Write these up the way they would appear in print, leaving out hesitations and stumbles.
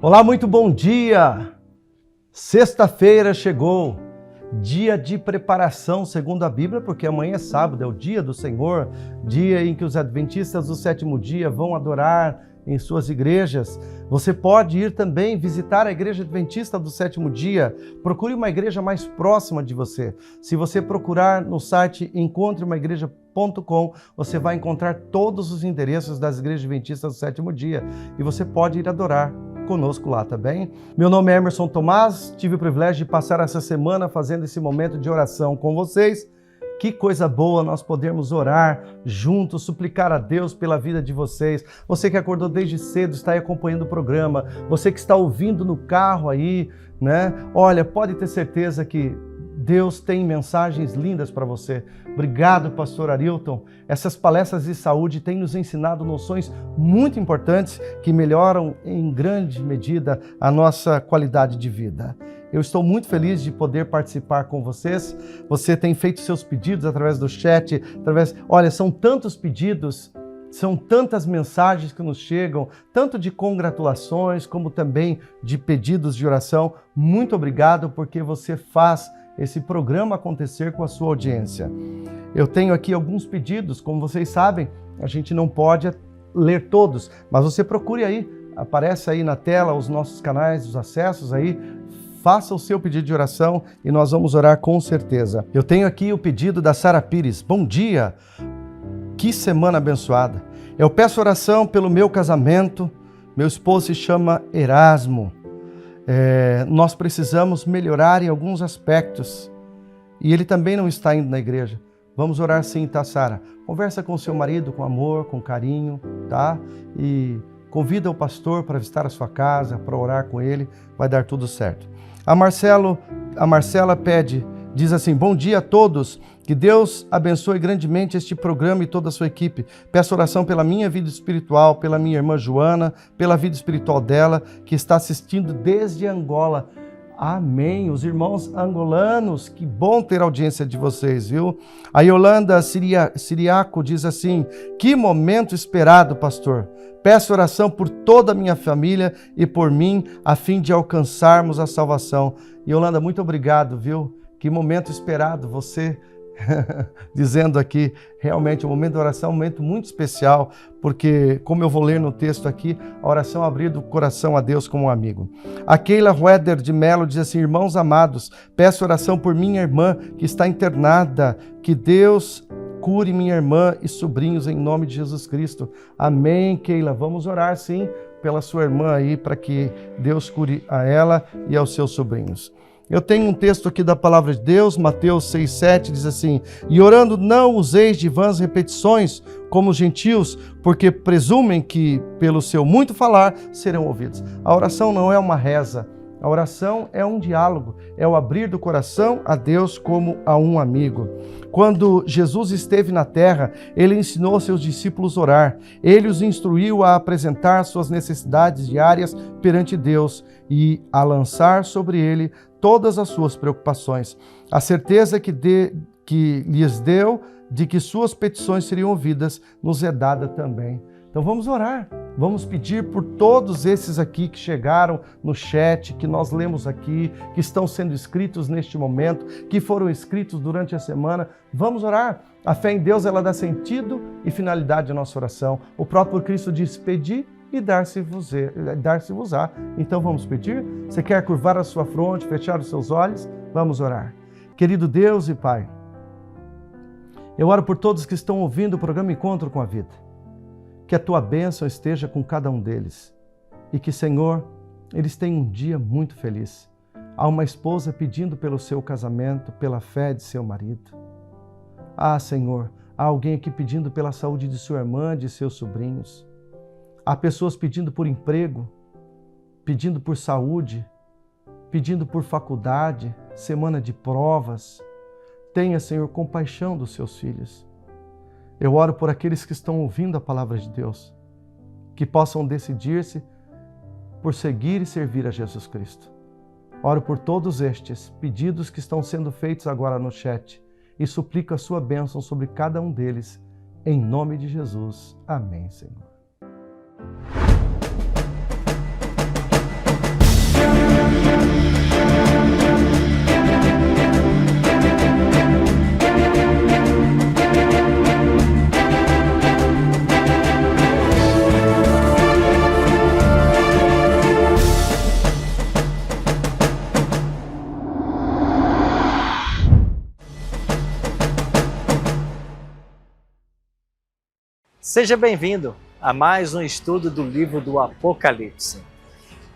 Olá, muito bom dia! Sexta-feira chegou, dia de preparação segundo a Bíblia, porque amanhã é sábado, é o dia do Senhor, dia em que os adventistas do sétimo dia vão adorar em suas igrejas. Você pode ir também visitar a igreja adventista do sétimo dia. Procure uma igreja mais próxima de você. Se você procurar no site encontreumaigreja.com, você vai encontrar todos os endereços das igrejas adventistas do sétimo dia e você pode ir adorar conosco lá, tá bem? Meu nome é Emerson Tomás, tive o privilégio de passar essa semana fazendo esse momento de oração com vocês. Que coisa boa nós podermos orar juntos, suplicar a Deus pela vida de vocês. Você que acordou desde cedo, está aí acompanhando o programa, você que está ouvindo no carro aí, né? Olha, pode ter certeza que Deus tem mensagens lindas para você. Obrigado, pastor Arilton. Essas palestras de saúde têm nos ensinado noções muito importantes que melhoram em grande medida a nossa qualidade de vida. Eu estou muito feliz de poder participar com vocês. Você tem feito seus pedidos através do chat, Olha, são tantos pedidos, são tantas mensagens que nos chegam, tanto de congratulações como também de pedidos de oração. Muito obrigado porque você faz esse programa acontecer com a sua audiência. Eu tenho aqui alguns pedidos, como vocês sabem, a gente não pode ler todos, mas você procure aí, aparece aí na tela os nossos canais, os acessos aí, faça o seu pedido de oração e nós vamos orar com certeza. Eu tenho aqui o pedido da Sara Pires. Bom dia! Que semana abençoada! Eu peço oração pelo meu casamento, meu esposo se chama Erasmo. Nós precisamos melhorar em alguns aspectos e ele também não está indo na igreja. Vamos orar sim, tá, Sara? Conversa com o seu marido com amor, com carinho, tá? E convida o pastor para visitar a sua casa, para orar com ele, vai dar tudo certo. A Marcela diz assim: bom dia a todos, que Deus abençoe grandemente este programa e toda a sua equipe. Peço oração pela minha vida espiritual, pela minha irmã Joana, pela vida espiritual dela, que está assistindo desde Angola. Amém. Os irmãos angolanos, que bom ter a audiência de vocês, viu? A Yolanda Siriaco diz assim: que momento esperado, pastor. Peço oração por toda a minha família e por mim, a fim de alcançarmos a salvação. Yolanda, muito obrigado, viu? Que momento esperado, você dizendo aqui, realmente o momento da oração é um momento muito especial, porque, como eu vou ler no texto aqui, a oração abrir do coração a Deus como um amigo. A Keila Rueder de Mello diz assim: irmãos amados, peço oração por minha irmã que está internada, que Deus cure minha irmã e sobrinhos em nome de Jesus Cristo. Amém, Keila. Vamos orar sim pela sua irmã aí, para que Deus cure a ela e aos seus sobrinhos. Eu tenho um texto aqui da palavra de Deus, Mateus 6,7, diz assim: e orando não useis de vãs repetições como os gentios, porque presumem que pelo seu muito falar serão ouvidos. A oração não é uma reza, a oração é um diálogo, é o abrir do coração a Deus como a um amigo. Quando Jesus esteve na terra, ele ensinou seus discípulos a orar. Ele os instruiu a apresentar suas necessidades diárias perante Deus e a lançar sobre ele todas as suas preocupações. A certeza que lhes deu de que suas petições seriam ouvidas nos é dada também. Então vamos orar, vamos pedir por todos esses aqui que chegaram no chat, que nós lemos aqui, que estão sendo escritos neste momento, que foram escritos durante a semana. Vamos orar. A fé em Deus, ela dá sentido e finalidade à nossa oração. O próprio Cristo diz: pedi e dar-se-vos-á. Então vamos pedir? Você quer curvar a sua fronte, fechar os seus olhos? Vamos orar. Querido Deus e Pai, eu oro por todos que estão ouvindo o programa Encontro com a Vida. Que a Tua bênção esteja com cada um deles. E que, Senhor, eles tenham um dia muito feliz. Há uma esposa pedindo pelo seu casamento, pela fé de seu marido. Ah, Senhor, há alguém aqui pedindo pela saúde de sua irmã, de seus sobrinhos. Há pessoas pedindo por emprego, pedindo por saúde, pedindo por faculdade, semana de provas. Tenha, Senhor, compaixão dos seus filhos. Eu oro por aqueles que estão ouvindo a palavra de Deus, que possam decidir-se por seguir e servir a Jesus Cristo. Oro por todos estes pedidos que estão sendo feitos agora no chat e suplico a sua bênção sobre cada um deles, em nome de Jesus. Amém, Senhor. Seja bem-vindo a mais um estudo do livro do Apocalipse.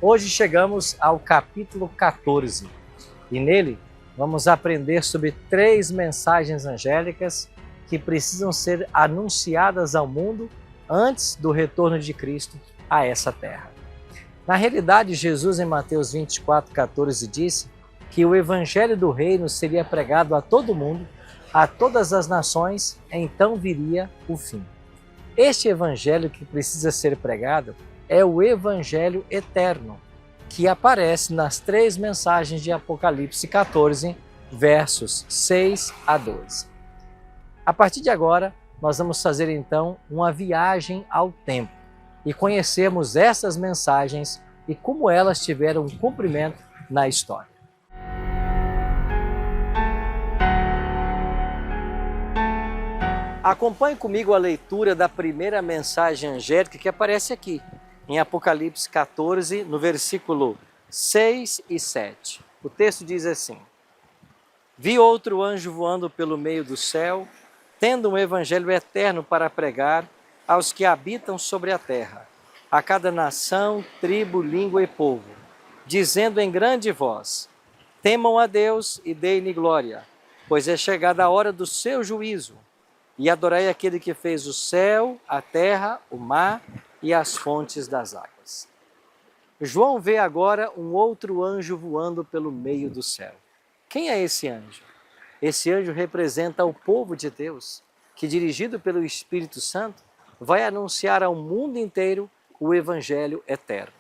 Hoje chegamos ao capítulo 14 e nele vamos aprender sobre 3 mensagens angélicas que precisam ser anunciadas ao mundo antes do retorno de Cristo a essa terra. Na realidade, Jesus em Mateus 24:14 disse que o evangelho do reino seria pregado a todo mundo, a todas as nações, então viria o fim. Este evangelho que precisa ser pregado é o evangelho eterno, que aparece nas 3 mensagens de Apocalipse 14, versos 6 a 12. A partir de agora, nós vamos fazer então uma viagem ao tempo e conhecermos essas mensagens e como elas tiveram um cumprimento na história. Acompanhe comigo a leitura da primeira mensagem angélica que aparece aqui, em Apocalipse 14, no versículo 6 e 7. O texto diz assim: Vi outro anjo voando pelo meio do céu, tendo um evangelho eterno para pregar aos que habitam sobre a terra, a cada nação, tribo, língua e povo, dizendo em grande voz: Temam a Deus e deem-lhe glória, pois é chegada a hora do seu juízo. E adorai aquele que fez o céu, a terra, o mar e as fontes das águas. João vê agora um outro anjo voando pelo meio do céu. Quem é esse anjo? Esse anjo representa o povo de Deus, que, dirigido pelo Espírito Santo, vai anunciar ao mundo inteiro o evangelho eterno.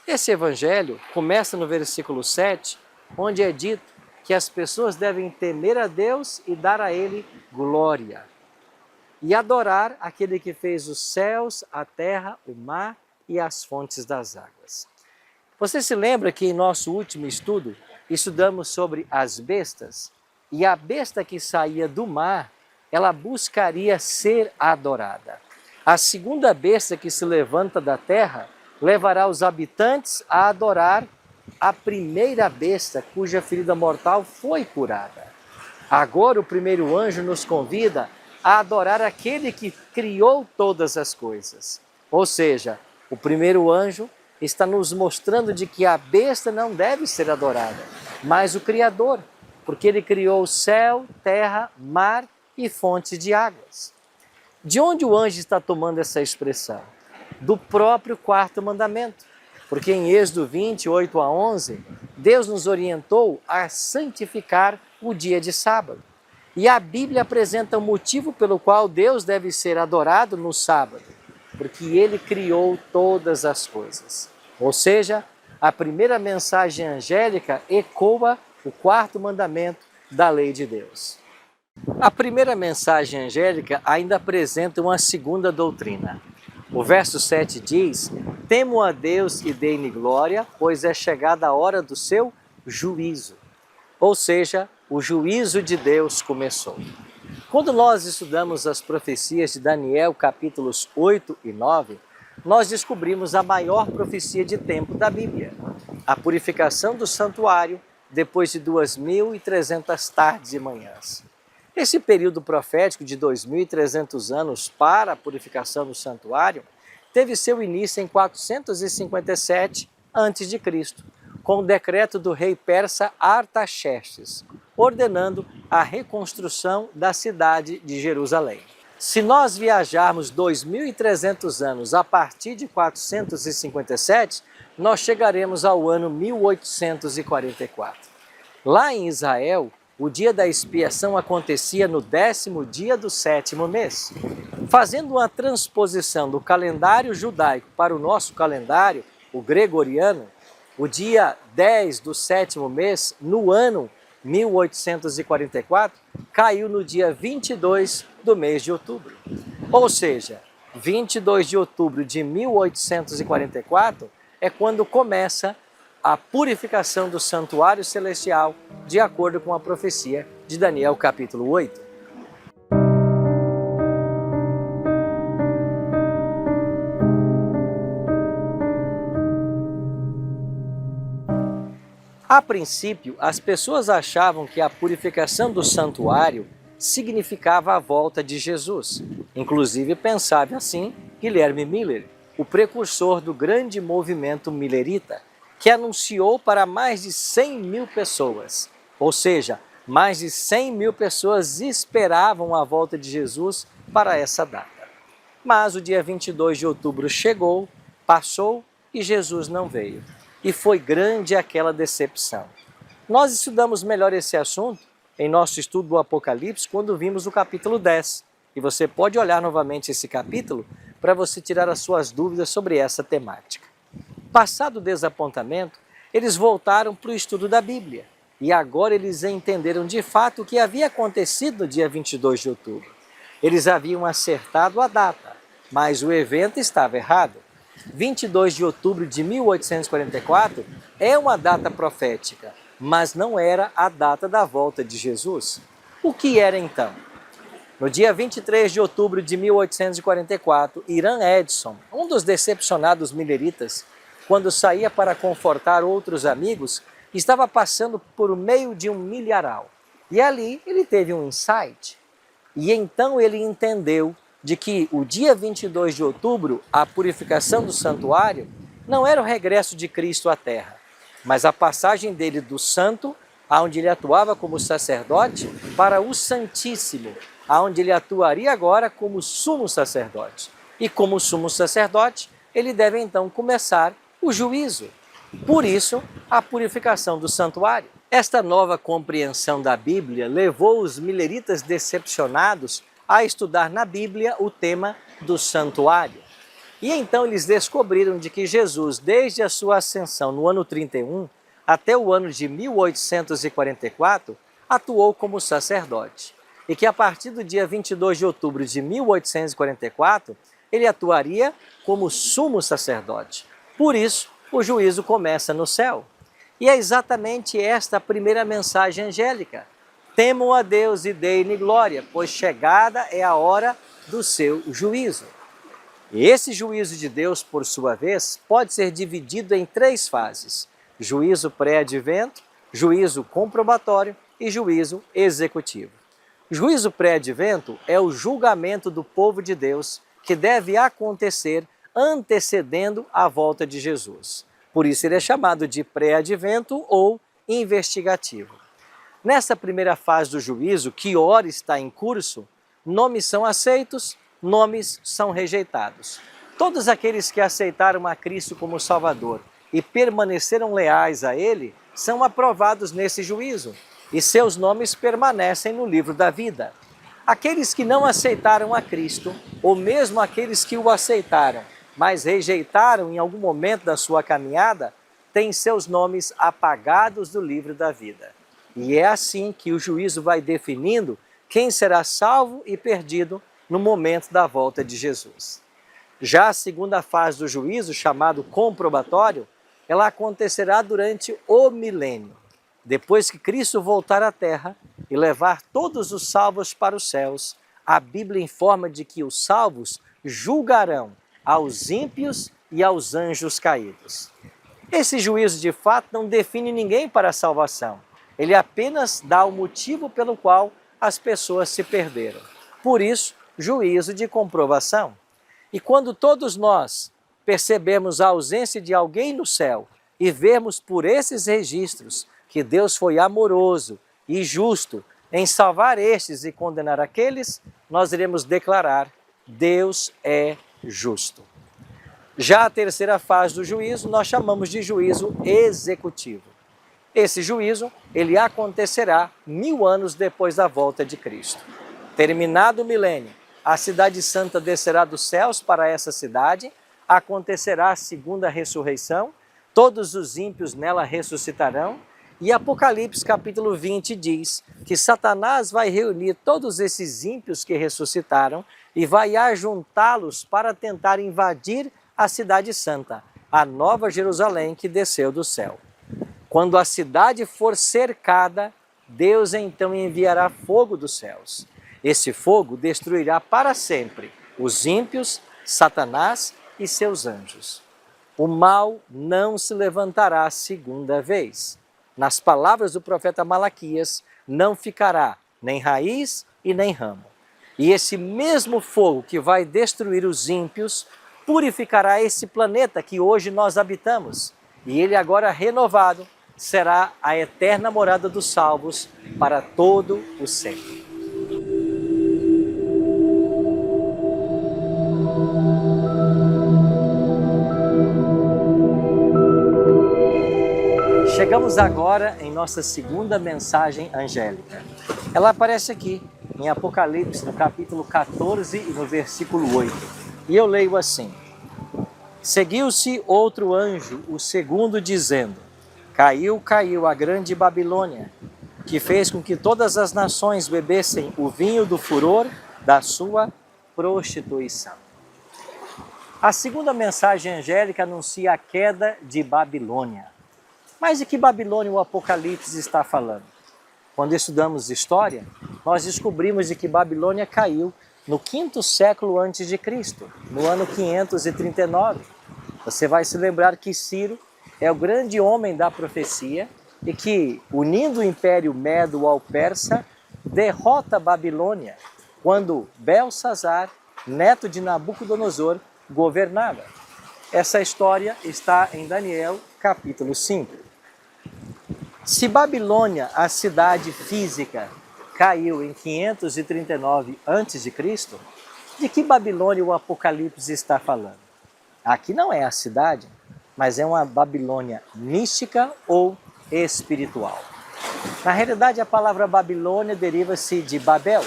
Esse evangelho começa no versículo 7, onde é dito que as pessoas devem temer a Deus e dar a Ele glória, e adorar aquele que fez os céus, a terra, o mar e as fontes das águas. Você se lembra que em nosso último estudo estudamos sobre as bestas? E a besta que saía do mar, ela buscaria ser adorada. A segunda besta que se levanta da terra levará os habitantes a adorar a primeira besta cuja ferida mortal foi curada. Agora o primeiro anjo nos convida a adorar aquele que criou todas as coisas. Ou seja, o primeiro anjo está nos mostrando de que a besta não deve ser adorada, mas o Criador, porque ele criou céu, terra, mar e fontes de águas. De onde o anjo está tomando essa expressão? Do próprio 4º mandamento, porque em Êxodo 20, 8 a 11, Deus nos orientou a santificar o dia de sábado. E a Bíblia apresenta o motivo pelo qual Deus deve ser adorado no sábado, porque Ele criou todas as coisas. Ou seja, a primeira mensagem angélica ecoa o 4º mandamento da lei de Deus. A primeira mensagem angélica ainda apresenta uma segunda doutrina. O verso 7 diz: Temam a Deus e deem-lhe glória, pois é chegada a hora do seu juízo. Ou seja, o juízo de Deus começou. Quando nós estudamos as profecias de Daniel, capítulos 8 e 9, nós descobrimos a maior profecia de tempo da Bíblia, a purificação do santuário depois de 2.300 tardes e manhãs. Esse período profético de 2.300 anos para a purificação do santuário teve seu início em 457 a.C., com o decreto do rei persa Artaxerxes, ordenando a reconstrução da cidade de Jerusalém. Se nós viajarmos 2.300 anos a partir de 457, nós chegaremos ao ano 1844. Lá em Israel, o dia da expiação acontecia no 10º dia do 7º mês. Fazendo uma transposição do calendário judaico para o nosso calendário, o gregoriano, o dia 10 do 7º mês, no ano 1844, caiu no dia 22 do mês de outubro. Ou seja, 22 de outubro de 1844 é quando começa a purificação do santuário celestial, de acordo com a profecia de Daniel capítulo 8. A princípio, as pessoas achavam que a purificação do santuário significava a volta de Jesus, Inclusive pensava assim Guilherme Miller, o precursor do grande movimento millerita, que anunciou para mais de 100 mil pessoas, ou seja, mais de 100 mil pessoas esperavam a volta de Jesus para essa data. Mas o dia 22 de outubro chegou, passou e Jesus não veio. E foi grande aquela decepção. Nós estudamos melhor esse assunto em nosso estudo do Apocalipse quando vimos o capítulo 10. E você pode olhar novamente esse capítulo para você tirar as suas dúvidas sobre essa temática. Passado o desapontamento, eles voltaram para o estudo da Bíblia. E agora eles entenderam de fato o que havia acontecido no dia 22 de outubro. Eles haviam acertado a data, mas o evento estava errado. 22 de outubro de 1844 é uma data profética, mas não era a data da volta de Jesus. O que era então? No dia 23 de outubro de 1844, Hiram Edson, um dos decepcionados milleritas, quando saía para confortar outros amigos, estava passando por meio de um milharal. E ali ele teve um insight. E então ele entendeu de que o dia 22 de outubro, a purificação do santuário, não era o regresso de Cristo à terra, mas a passagem dele do santo, onde ele atuava como sacerdote, para o Santíssimo, onde ele atuaria agora como sumo sacerdote. E como sumo sacerdote, ele deve então começar o juízo. Por isso, a purificação do santuário. Esta nova compreensão da Bíblia levou os milleritas decepcionados a estudar na Bíblia o tema do santuário. E então eles descobriram de que Jesus, desde a sua ascensão no ano 31 até o ano de 1844, atuou como sacerdote. E que a partir do dia 22 de outubro de 1844, ele atuaria como sumo sacerdote. Por isso, o juízo começa no céu. E é exatamente esta a primeira mensagem angélica. Temam a Deus e deem-lhe glória, pois chegada é a hora do seu juízo. E esse juízo de Deus, por sua vez, pode ser dividido em 3 fases: juízo pré-advento, juízo comprobatório e juízo executivo. Juízo pré-advento é o julgamento do povo de Deus que deve acontecer antecedendo a volta de Jesus. Por isso ele é chamado de pré-advento ou investigativo. Nessa primeira fase do juízo, que ora está em curso, nomes são aceitos, nomes são rejeitados. Todos aqueles que aceitaram a Cristo como Salvador e permaneceram leais a Ele são aprovados nesse juízo e seus nomes permanecem no livro da vida. Aqueles que não aceitaram a Cristo, ou mesmo aqueles que o aceitaram, mas rejeitaram em algum momento da sua caminhada, têm seus nomes apagados do livro da vida. E é assim que o juízo vai definindo quem será salvo e perdido no momento da volta de Jesus. Já a segunda fase do juízo, chamado comprobatório, ela acontecerá durante o milênio. Depois que Cristo voltar à terra e levar todos os salvos para os céus, a Bíblia informa de que os salvos julgarão aos ímpios e aos anjos caídos. Esse juízo, de fato, não define ninguém para a salvação. Ele apenas dá o motivo pelo qual as pessoas se perderam. Por isso, juízo de comprovação. E quando todos nós percebemos a ausência de alguém no céu e vermos por esses registros que Deus foi amoroso e justo em salvar estes e condenar aqueles, nós iremos declarar: Deus é justo. Já a terceira fase do juízo nós chamamos de juízo executivo. Esse juízo, ele acontecerá 1000 anos depois da volta de Cristo. Terminado o milênio, a cidade santa descerá dos céus para essa cidade, acontecerá a segunda ressurreição, todos os ímpios nela ressuscitarão, e Apocalipse capítulo 20 diz que Satanás vai reunir todos esses ímpios que ressuscitaram e vai ajuntá-los para tentar invadir a cidade santa, a nova Jerusalém que desceu do céu. Quando a cidade for cercada, Deus então enviará fogo dos céus. Esse fogo destruirá para sempre os ímpios, Satanás e seus anjos. O mal não se levantará segunda vez. Nas palavras do profeta Malaquias, não ficará nem raiz e nem ramo. E esse mesmo fogo que vai destruir os ímpios purificará esse planeta que hoje nós habitamos. E ele agora renovado será a eterna morada dos salvos para todo o sempre. Chegamos agora em nossa segunda mensagem angélica. Ela aparece aqui em Apocalipse, no capítulo 14 e no versículo 8. E eu leio assim: Seguiu-se outro anjo, o segundo, dizendo: Caiu, caiu a grande Babilônia, que fez com que todas as nações bebessem o vinho do furor da sua prostituição. A segunda mensagem angélica anuncia a queda de Babilônia. Mas de que Babilônia o Apocalipse está falando? Quando estudamos história, nós descobrimos de que Babilônia caiu no 5º século antes de Cristo, no ano 539. Você vai se lembrar que Ciro é o grande homem da profecia e que, unindo o Império Medo ao Persa, derrota a Babilônia quando Belsazar, neto de Nabucodonosor, governava. Essa história está em Daniel, capítulo 5. Se Babilônia, a cidade física, caiu em 539 a.C., de que Babilônia o Apocalipse está falando? Aqui não é a cidade, mas é uma Babilônia mística ou espiritual. Na realidade, a palavra Babilônia deriva-se de Babel,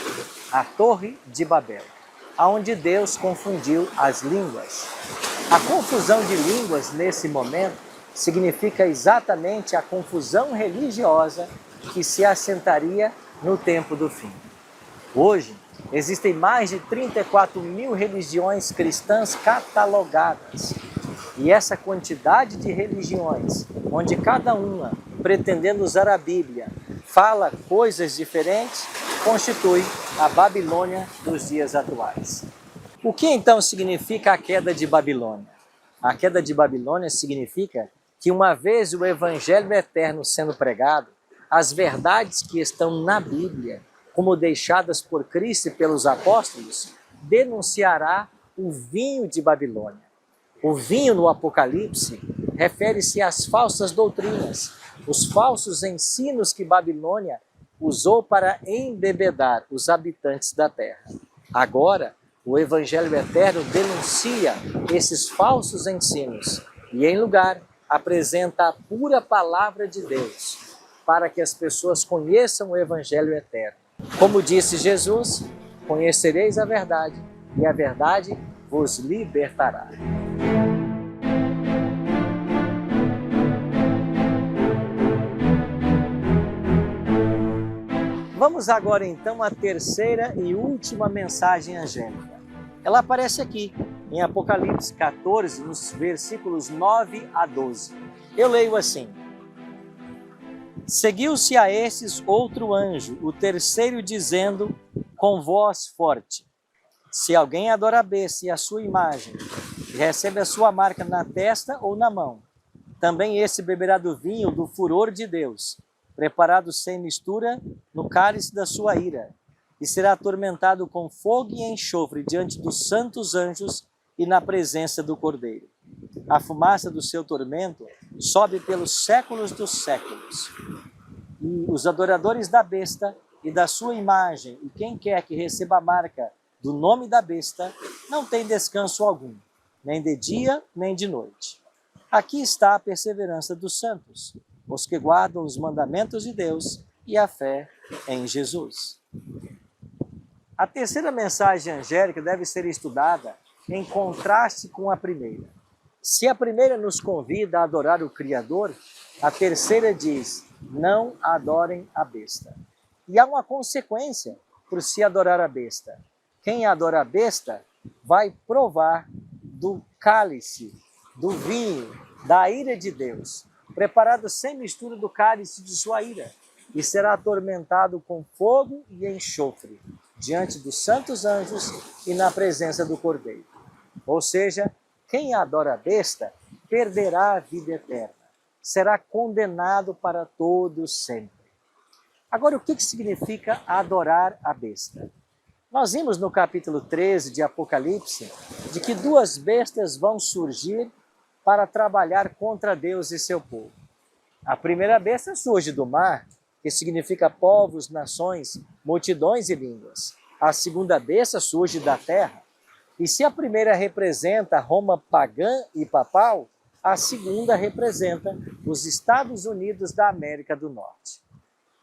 a Torre de Babel, onde Deus confundiu as línguas. A confusão de línguas nesse momento significa exatamente a confusão religiosa que se assentaria no tempo do fim. Hoje, existem mais de 34 mil religiões cristãs catalogadas. E essa quantidade de religiões, onde cada uma, pretendendo usar a Bíblia, fala coisas diferentes, constitui a Babilônia dos dias atuais. O que então significa a queda de Babilônia? A queda de Babilônia significa que uma vez o Evangelho eterno sendo pregado, as verdades que estão na Bíblia, como deixadas por Cristo e pelos apóstolos, denunciará o vinho de Babilônia. O vinho no Apocalipse refere-se às falsas doutrinas, os falsos ensinos que Babilônia usou para embebedar os habitantes da terra. Agora, o Evangelho eterno denuncia esses falsos ensinos e, em lugar, apresenta a pura palavra de Deus, para que as pessoas conheçam o Evangelho eterno. Como disse Jesus, conhecereis a verdade, e a verdade vos libertará. Vamos agora então à terceira e última mensagem angélica. Ela aparece aqui, em Apocalipse 14, nos versículos 9 a 12. Eu leio assim: Seguiu-se a esses outro anjo, o terceiro, dizendo com voz forte: Se alguém adora a besta e a sua imagem, e recebe a sua marca na testa ou na mão, também esse beberá do vinho do furor de Deus, preparado sem mistura no cálice da sua ira, e será atormentado com fogo e enxofre diante dos santos anjos e na presença do Cordeiro. A fumaça do seu tormento sobe pelos séculos dos séculos. E os adoradores da besta e da sua imagem, e quem quer que receba a marca do nome da besta, não tem descanso algum, nem de dia, nem de noite. Aqui está a perseverança dos santos, os que guardam os mandamentos de Deus e a fé em Jesus. A terceira mensagem angélica deve ser estudada em contraste com a primeira. Se a primeira nos convida a adorar o Criador, a terceira diz: não adorem a besta. E há uma consequência por se adorar a besta. Quem adora a besta vai provar do cálice, do vinho, da ira de Deus, preparado sem mistura do cálice de sua ira, e será atormentado com fogo e enxofre, diante dos santos anjos e na presença do Cordeiro. Ou seja, quem adora a besta perderá a vida eterna, será condenado para todo sempre. Agora, o que significa adorar a besta? Nós vimos no capítulo 13 de Apocalipse de que duas bestas vão surgir para trabalhar contra Deus e seu povo. A primeira besta surge do mar, que significa povos, nações, multidões e línguas. A segunda besta surge da terra. E se a primeira representa Roma pagã e papal, a segunda representa os Estados Unidos da América do Norte.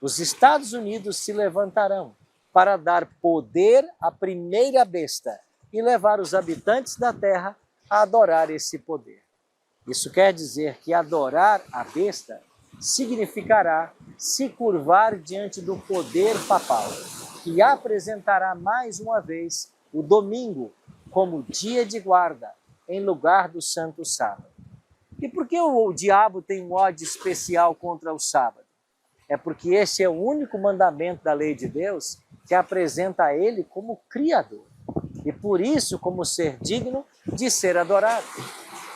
Os Estados Unidos se levantarão para dar poder à primeira besta e levar os habitantes da terra a adorar esse poder. Isso quer dizer que adorar a besta significará se curvar diante do poder papal, que apresentará mais uma vez o domingo como dia de guarda, em lugar do santo sábado. E por que o diabo tem um ódio especial contra o sábado? É porque esse é o único mandamento da lei de Deus que apresenta a ele como Criador. E por isso, como ser digno de ser adorado.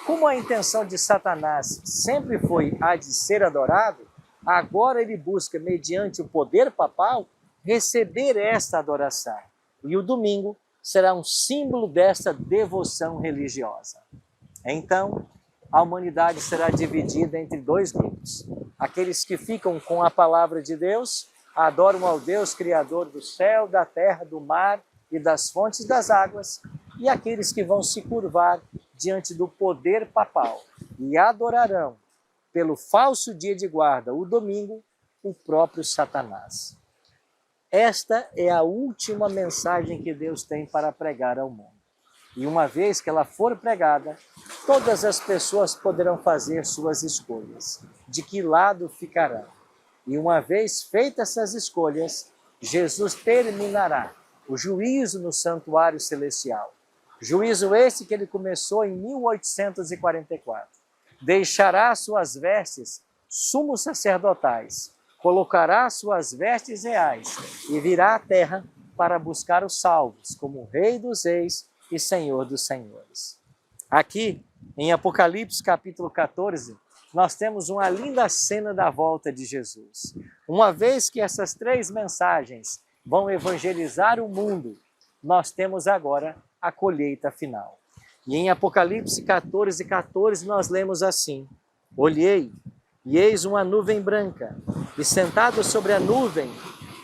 Como a intenção de Satanás sempre foi a de ser adorado, agora ele busca, mediante o poder papal, receber esta adoração. E o domingo será um símbolo desta devoção religiosa. Então, a humanidade será dividida entre dois grupos. Aqueles que ficam com a palavra de Deus, adoram ao Deus Criador do céu, da terra, do mar e das fontes das águas, e aqueles que vão se curvar diante do poder papal e adorarão, pelo falso dia de guarda, o domingo, o próprio Satanás. Esta é a última mensagem que Deus tem para pregar ao mundo. E uma vez que ela for pregada, todas as pessoas poderão fazer suas escolhas, de que lado ficarão. E uma vez feitas essas escolhas, Jesus terminará o juízo no santuário celestial. Juízo esse que ele começou em 1844. Deixará suas vestes sumos sacerdotais, colocará suas vestes reais e virá à terra para buscar os salvos, como Rei dos Reis e Senhor dos Senhores. Aqui, em Apocalipse capítulo 14, nós temos uma linda cena da volta de Jesus. Uma vez que essas três mensagens vão evangelizar o mundo, nós temos agora a colheita final. E em Apocalipse 14, 14, nós lemos assim: Olhei, e eis uma nuvem branca, e sentado sobre a nuvem,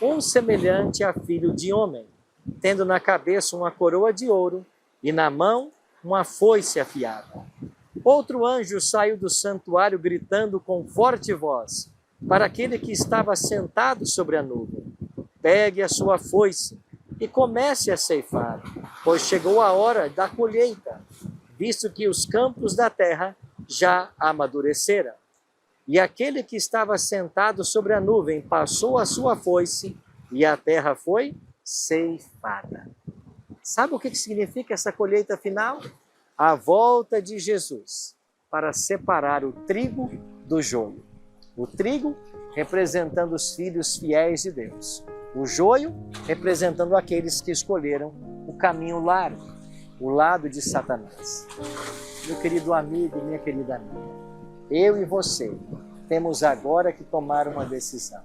um semelhante a filho de homem, tendo na cabeça uma coroa de ouro, e na mão uma foice afiada. Outro anjo saiu do santuário gritando com forte voz para aquele que estava sentado sobre a nuvem: pegue a sua foice e comece a ceifar, pois chegou a hora da colheita, visto que os campos da terra já amadureceram. E aquele que estava sentado sobre a nuvem passou a sua foice e a terra foi ceifada. Sabe o que significa essa colheita final? A volta de Jesus para separar o trigo do joio. O trigo representando os filhos fiéis de Deus. O joio representando aqueles que escolheram o caminho largo, o lado de Satanás. Meu querido amigo, minha querida amiga, eu e você temos agora que tomar uma decisão,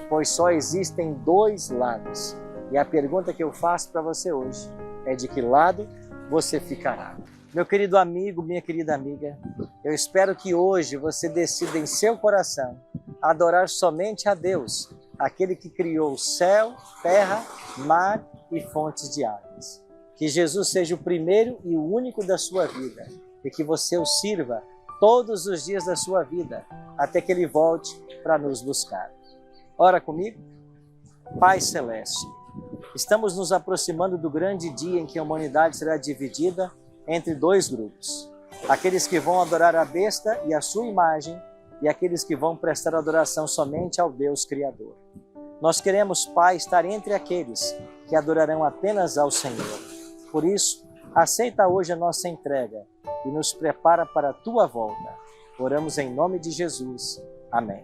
pois só existem dois lados. E a pergunta que eu faço para você hoje é: de que lado você ficará? Meu querido amigo, minha querida amiga, eu espero que hoje você decida em seu coração adorar somente a Deus, aquele que criou céu, terra, mar e fontes de águas. Que Jesus seja o primeiro e o único da sua vida e que você o sirva todos os dias da sua vida, até que Ele volte para nos buscar. Ora comigo. Pai Celeste, estamos nos aproximando do grande dia em que a humanidade será dividida entre dois grupos. Aqueles que vão adorar a besta e a sua imagem, e aqueles que vão prestar adoração somente ao Deus Criador. Nós queremos, Pai, estar entre aqueles que adorarão apenas ao Senhor. Por isso, aceita hoje a nossa entrega e nos prepara para a Tua volta. Oramos em nome de Jesus. Amém.